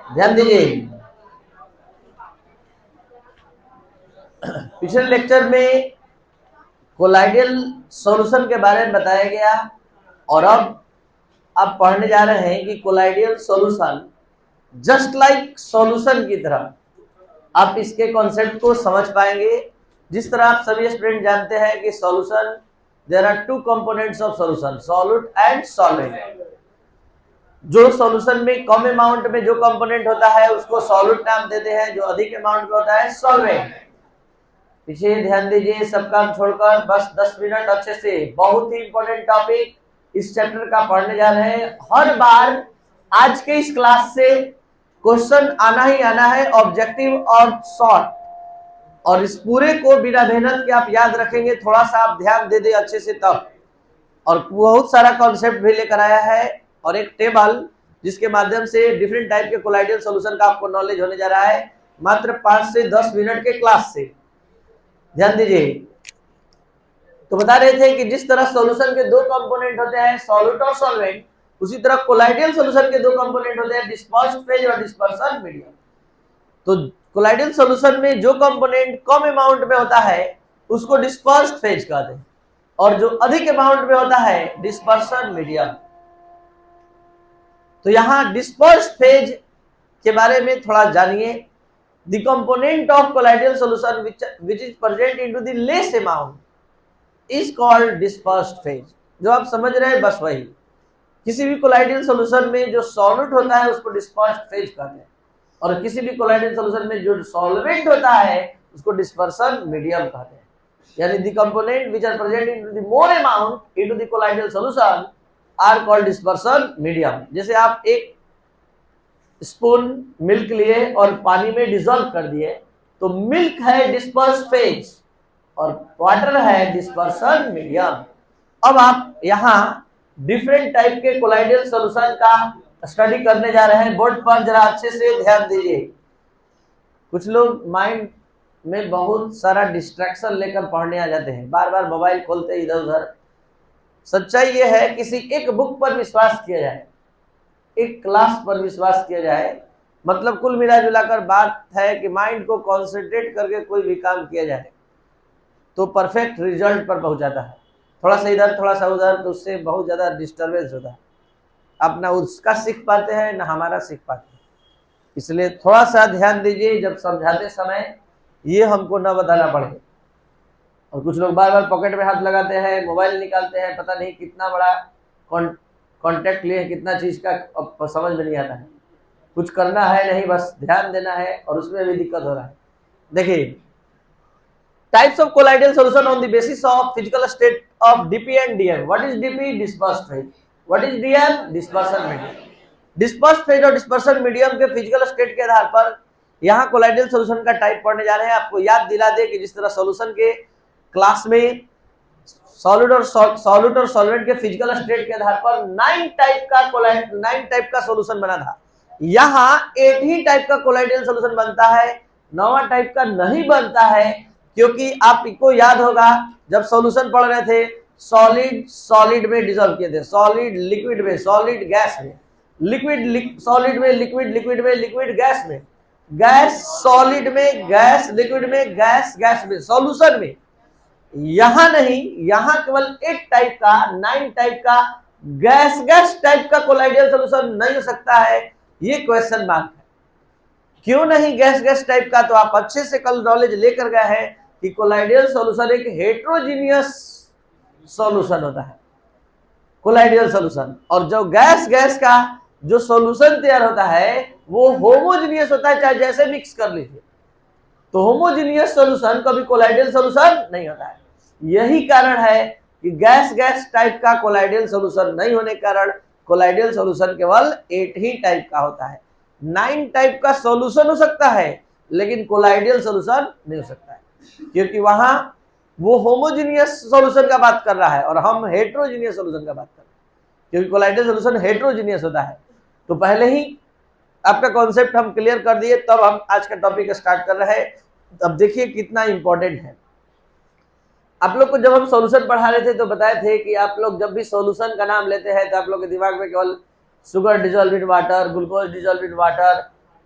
ध्यान दीजिए। पिछले लेक्चर में कोलाइडल सॉल्यूशन के बारे में बताया गया और अब आप पढ़ने जा रहे हैं कि colloidal solution just like solution की तरह आप इसके कॉन्सेप्ट को समझ पाएंगे। जिस तरह आप सभी स्टूडेंट जानते हैं कि solution, there are two components of solution, solute and solvent. जो सॉल्यूशन में कम अमाउंट में जो कंपोनेंट होता है उसको सॉल्यूट नाम देते हैं, जो अधिक अमाउंट में होता है सॉल्वेंट। पीछे ध्यान दीजिए, सब काम छोड़कर बस 10 मिनट अच्छे से, बहुत ही इंपॉर्टेंट टॉपिक इस चैप्टर का पढ़ने जा रहे हैं। हर बार आज के इस क्लास से क्वेश्चन आना ही आना है, ऑब्जेक्टिव और शॉर्ट, और इस पूरे को बिना मेहनत के आप याद रखेंगे, थोड़ा सा आप ध्यान दे दे अच्छे से तब। और बहुत सारा कॉन्सेप्ट भी लेकर आया है और एक टेबल जिसके माध्यम से डिफरेंट टाइप के कोलाइडल सॉल्यूशन का आपको नॉलेज होने जा रहा है मात्र 5 से 10 मिनट के क्लास से। ध्यान दीजिए। तो बता रहे थे कि जिस तरह सॉल्यूशन के दो कंपोनेंट होते हैं, सॉल्यूट और सॉल्वेंट, उसी तरह कोलाइडल सॉल्यूशन के दो कंपोनेंट होते हैं, डिस्पर्स्ड फेज और डिस्पर्सन मीडियम। तो कोलाइडल सॉल्यूशन में जो कंपोनेंट कम अमाउंट में होता है उसको डिस्पर्स्ड फेज कहते हैं, और जो अधिक अमाउंट में होता है डिस्पर्सन मीडियम। तो यहां डिस्पर्स्ड फेज के बारे में थोड़ा जानिए। The component of colloidal solution which is present into the less amount is called dispersed phase। जो आप समझ रहे हैं बस वही। किसी भी कोलाइडल सॉल्यूशन में जो सॉल्यूट होता है उसको डिस्पर्स्ड फेज कहते हैं, और किसी भी कोलाइडल सॉल्यूशन में जो सॉल्वेंट होता है उसको डिस्पर्सन मीडियम कहते हैं। यानी the component which are present into the more amount into the colloidal solution are called dispersion medium। जैसे आप एक स्पून मिल्क लिए और पानी में डिसॉल्व कर दिए, तो मिल्क है डिस्पर्स फेज और वाटर है डिस्पर्सन मीडियम। अब आप यहाँ डिफरेंट टाइप के कोलाइडल सॉल्यूशन का स्टडी करने जा रहे हैं। बोर्ड पर जरा अच्छे से ध्यान दीजिए। कुछ लोग माइंड में बहुत सारा डिस्ट्रैक्शन लेकर पढ़ने आ जाते हैं, बार बार मोबाइल खोलते इधर उधर। सच्चाई ये है, किसी एक बुक पर विश्वास किया जाए, एक क्लास पर विश्वास किया जाए, मतलब कुल मिला जुलाकर बात है कि माइंड को कॉन्सेंट्रेट करके कोई भी काम किया जाए तो परफेक्ट रिजल्ट पर पहुंच जाता है। थोड़ा सा इधर थोड़ा सा उधर तो उससे बहुत ज़्यादा डिस्टर्बेंस होता है। आप ना उसका सीख पाते हैं ना हमारा सीख पाते हैं। इसलिए थोड़ा सा ध्यान दीजिए जब समझाते समय, ये हमको न बताना पड़े। और कुछ लोग बार बार पॉकेट में हाथ लगाते हैं, मोबाइल निकालते हैं, पता नहीं कितना बड़ा कॉन्टेक्ट लिए, कितना चीज़ का समझ में नहीं आता है। कुछ करना है नहीं, बस ध्यान देना है, और उसमें भी दिक्कत हो रहा है। देखिए, types of colloidal solution on the basis of physical state of DP and DM. What is DP? Dispersed phase. What is DM? Dispersion medium. Dispersed phase और डिस्पर्सन मीडियम के फिजिकल स्टेट के आधार पर यहाँ कोलाइडल सॉल्यूशन का type पढ़ने जा रहे हैं। आपको याद दिला दे कि जिस तरह सॉल्यूशन के क्लास में सॉलिड और सॉल्वेंट के फिजिकल स्टेट के आधार पर 9 टाइप का सॉल्यूशन बना था। यहाँ 8 ही टाइप का कोलाइडल सॉल्यूशन बनता है, 9वां टाइप का नहीं बनता है। क्योंकि आपको याद होगा जब सॉल्यूशन पढ़ रहे थे, सॉलिड में डिसॉल्व किए थे, सॉलिड लिक्विड में, सॉलिड गैस में, लिक्विड सॉलिड में, लिक्विड में, लिक्विड गैस में, गैस सॉलिड में, गैस लिक्विड में, गैस गैस में, सॉल्यूशन में। यहां नहीं, यहां केवल 8 टाइप का, 9 टाइप का गैस टाइप का कोलाइडल सॉल्यूशन नहीं हो सकता है। ये क्वेश्चन मार्क है। क्यों नहीं गैस टाइप का? तो आप अच्छे से कल नॉलेज लेकर गए हैं कि कोलाइडल सॉल्यूशन एक हेट्रोजीनियस सॉल्यूशन होता है, कोलाइडल सॉल्यूशन। और जो गैस का जो सॉल्यूशन तैयार होता है वो होमोजीनियस होता है, चाहे जैसे मिक्स कर लीजिए। तो होमोजीनियस सॉल्यूशन कभी कोलाइडल सॉल्यूशन नहीं होता है। यही कारण है कि गैस टाइप का कोलाइडल सॉल्यूशन नहीं होने के कारण कोलाइडल सॉल्यूशन केवल 8 ही टाइप का होता है। 9 टाइप का सॉल्यूशन हो सकता है लेकिन कोलाइडल सॉल्यूशन नहीं हो सकता है, क्योंकि वहां वो होमोजीनियस सॉल्यूशन का बात कर रहा है और हम हेट्रोजीनियस सॉल्यूशन का बात कर रहे हैं, क्योंकि कोलाइडल सॉल्यूशन हेट्रोजीनियस होता है। तो पहले ही आपका कॉन्सेप्ट हम क्लियर कर दिए, तब हम आज का टॉपिक स्टार्ट कर रहे हैं। अब देखिए कितना इंपॉर्टेंट है। आप लोग को जब हम सॉल्यूशन पढ़ा रहे थे तो बताए थे कि आप लोग जब भी सॉल्यूशन का नाम लेते हैं तो आप लोग के दिमाग में केवल sugar dissolve in water, glucose dissolve in water,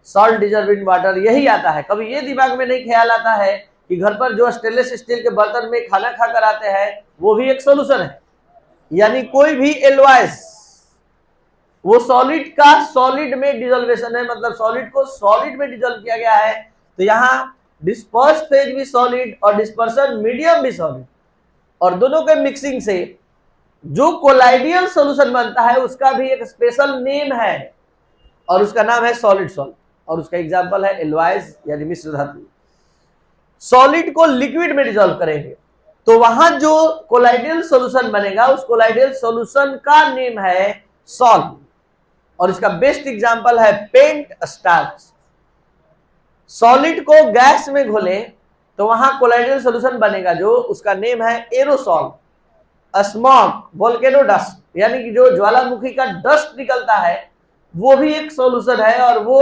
salt dissolve in water, यही आता है। कभी ये दिमाग में नहीं ख्याल आता है कि घर पर जो स्टेनलेस स्टील के बर्तन में खाना खाकर आते हैं वो भी एक सोल्यूशन है। यानी कोई भी एलवाइस वो सॉलिड का सॉलिड में डिजोल्वेशन है, मतलब सॉलिड को सॉलिड में डिजोल्व किया गया है। तो यहाँ डिस्पर्स फेज भी सॉलिड और डिस्पर्सन मीडियम भी सॉलिड, और दोनों के मिक्सिंग से जो कोलाइडियल सॉल्यूशन बनता है उसका भी एक स्पेशल नेम है और उसका नाम है सॉलिड सॉल्ट, और उसका एग्जांपल है एलवाइस यानी मिश्र धातु। सॉलिड को लिक्विड में डिजोल्व करेंगे तो वहां जो कोलाइडियल सॉल्यूशन बनेगा उस कोलाइडियल सॉल्यूशन का नेम है सॉल्ट, और इसका बेस्ट एग्जांपल है पेंट स्टार्च। सॉलिड को गैस में घोले तो वहां कोलाइडियल सॉल्यूशन बनेगा जो उसका नेम है एरोसॉल, स्मॉक, वोल्केनो डस्ट, यानी कि जो ज्वालामुखी का डस्ट निकलता है वो भी एक सॉल्यूशन है, और वो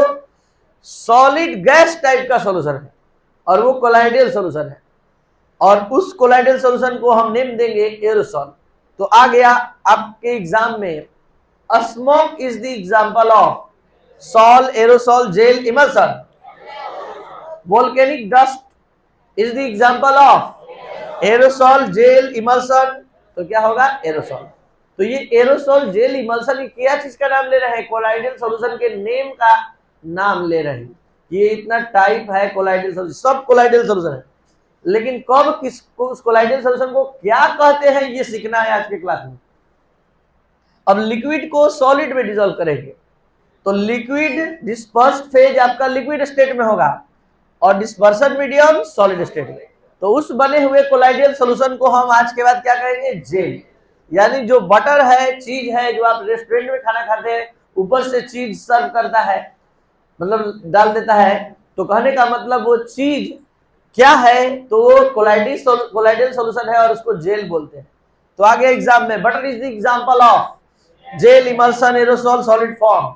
सॉलिड गैस टाइप का सॉल्यूशन है और वो कोलाइडियल सॉल्यूशन है, और उस कोलाइडियल सॉल्यूशन को हम नेम देंगे एरोसॉल। तो आ गया आपके एग्जाम में, smoke is the example of sol, aerosol, gel, emulsion. Volcanic dust is the example of aerosol, gel, emulsion. तो क्या होगा? एरोसॉल। तो ये एरोसॉल, जेल, इमल्सन, ये क्या चीज का नाम ले रहे हैं? कोलाइडियल सॉल्यूशन के नेम का नाम ले रहे हैं। ये इतना टाइप है कोलाइडियल सॉल्यूशन, सब कोलाइडियल सॉल्यूशन है, लेकिन कब किसको उस कोलाइडियल सॉल्यूशन को क्या कहते हैं ये सीखना है आज के क्लास में। अब लिक्विड को सॉलिड में डिसॉल्व करेंगे तो लिक्विड डिस्पर्स्ड फेज आपका लिक्विड स्टेट में होगा और डिस्पर्सन मीडियम सॉलिड स्टेट में। तो उस बने हुए कोलाइडियल सॉल्यूशन को हम आज के बाद क्या कहेंगे? जेल। यानी जो बटर है, चीज है, जो आप रेस्टोरेंट में खाना खाते हैं ऊपर से चीज सर्व करता है, मतलब डाल देता है, तो कहने का मतलब वो चीज क्या है? तो वो कोलाइडियल सॉल्यूशन है और उसको जेल बोलते हैं। तो आगे एग्जाम में butter is the example of gel, emulsion, aerosol, solid form,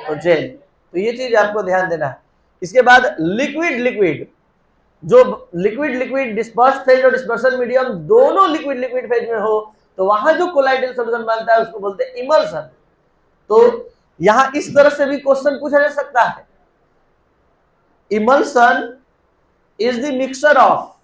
तो जेल। तो ये चीज आपको ध्यान देना है। इसके बाद लिक्विड, जो लिक्विड डिस्पर्स फेज और डिस्पर्सन मीडियम दोनों लिक्विड फेज में हो तो वहां जो कोलाइडियल सॉल्यूशन बनता है उसको बोलते हैं इमल्सन। तो यहां इस तरह से भी क्वेश्चन पूछा जा सकता है, emulsion is the mixture of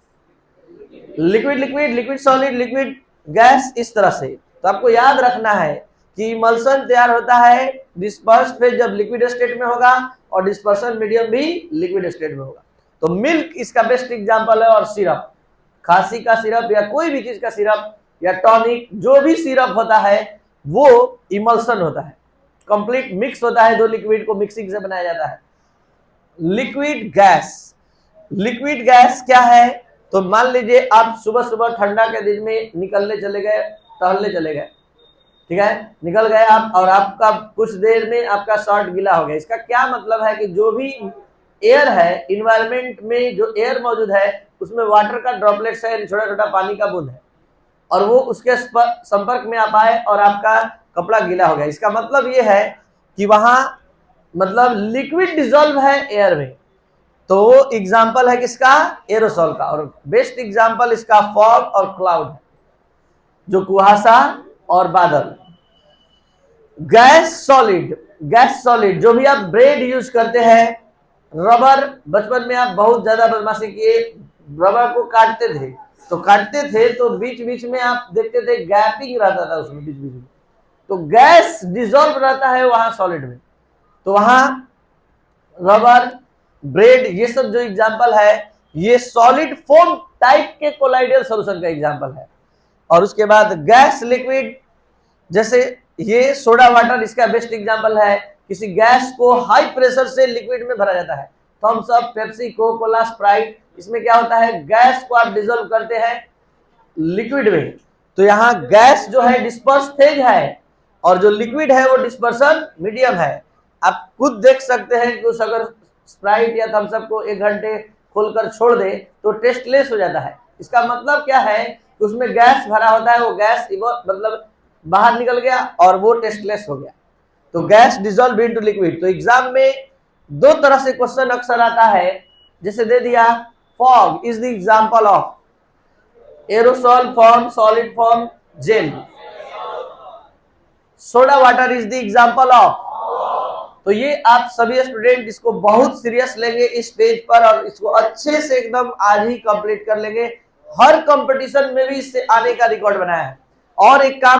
liquid solid, liquid gas, इस तरह से। तो आपको याद रखना है कि इमल्सन तैयार होता है डिस्पर्स फेज जब लिक्विड स्टेट में होगा और डिस्पर्सन मीडियम भी लिक्विड स्टेट में होगा। तो मिल्क इसका बेस्ट एग्जांपल है, और सिरप, खांसी का सिरप या कोई भी चीज का सिरप या टॉनिक, जो भी सिरप होता है वो इमल्सन होता है, कंप्लीट मिक्स होता है, दो लिक्विड को मिक्सिंग से बनाया जाता है। लिक्विड गैस क्या है? तो मान लीजिए आप सुबह सुबह ठंडा के दिन में निकलने चले गए, टहलने चले गए, ठीक है, निकल गए आप, और आपका कुछ देर में आपका शर्ट गीला हो गया। इसका क्या मतलब है कि जो भी एयर है, इन्वायरमेंट में जो एयर मौजूद है उसमें वाटर का ड्रॉपलेट्स है, छोटा छोटा पानी का बूंद है, और वो उसके संपर्क में आप आए और आपका कपड़ा गीला हो गया। इसका मतलब ये है कि वहां मतलब लिक्विड डिसॉल्व है एयर में। तो वो एग्जाम्पल है किसका? एरोसॉल का। और बेस्ट एग्जाम्पल इसका फॉग और क्लाउड है, जो कुहासा और बादल। गैस सॉलिड, जो भी आप ब्रेड यूज करते हैं, रबर, बचपन में आप बहुत ज्यादा बदमाशी किए, रबर को काटते थे तो बीच बीच में आप देखते थे गैपिंग रहता था उसमें बीच बीच में, तो गैस डिसॉल्व रहता है वहां सॉलिड में। तो वहां रबर, ब्रेड, ये सब जो एग्जांपल है ये सॉलिड फोम टाइप के कोलाइडियल सॉल्यूशन का एग्जांपल है। और उसके बाद गैस लिक्विड, जैसे ये सोडा वाटर, इसका बेस्ट एग्जांपल है। किसी गैस को हाई प्रेशर से लिक्विड में भरा जाता है, Thums Up, Pepsi, Coca, Sprite, इसमें क्या होता है? गैस को आप डिसॉल्व करते हैं लिक्विड में। तो यहाँ गैस जो है डिस्पर्स फेज है और जो लिक्विड है वो डिस्पर्सन मीडियम है। आप खुद देख सकते हैं कि उस अगर स्प्राइट या थम्स अप को 1 घंटे खोलकर छोड़ दे तो टेस्टलेस हो जाता है। इसका मतलब क्या है कि उसमें गैस भरा होता है, वो गैस मतलब बाहर निकल गया और वो टेस्टलेस हो गया। तो गैस डिसॉल्व इनटू लिक्विड। तो एग्जाम में 2 तरह से क्वेश्चन अक्सर आता है, जैसे दे दिया fog is the example of aerosol form, solid form, gel. Soda water is the example of तो ये आप सभी स्टूडेंट इसको बहुत सीरियस लेंगे इस पेज पर और इसको अच्छे से एकदम आज ही कंप्लीट कर लेंगे। हर कंपटीशन में भी इससे आने का रिकॉर्ड बनाया है। और एक काम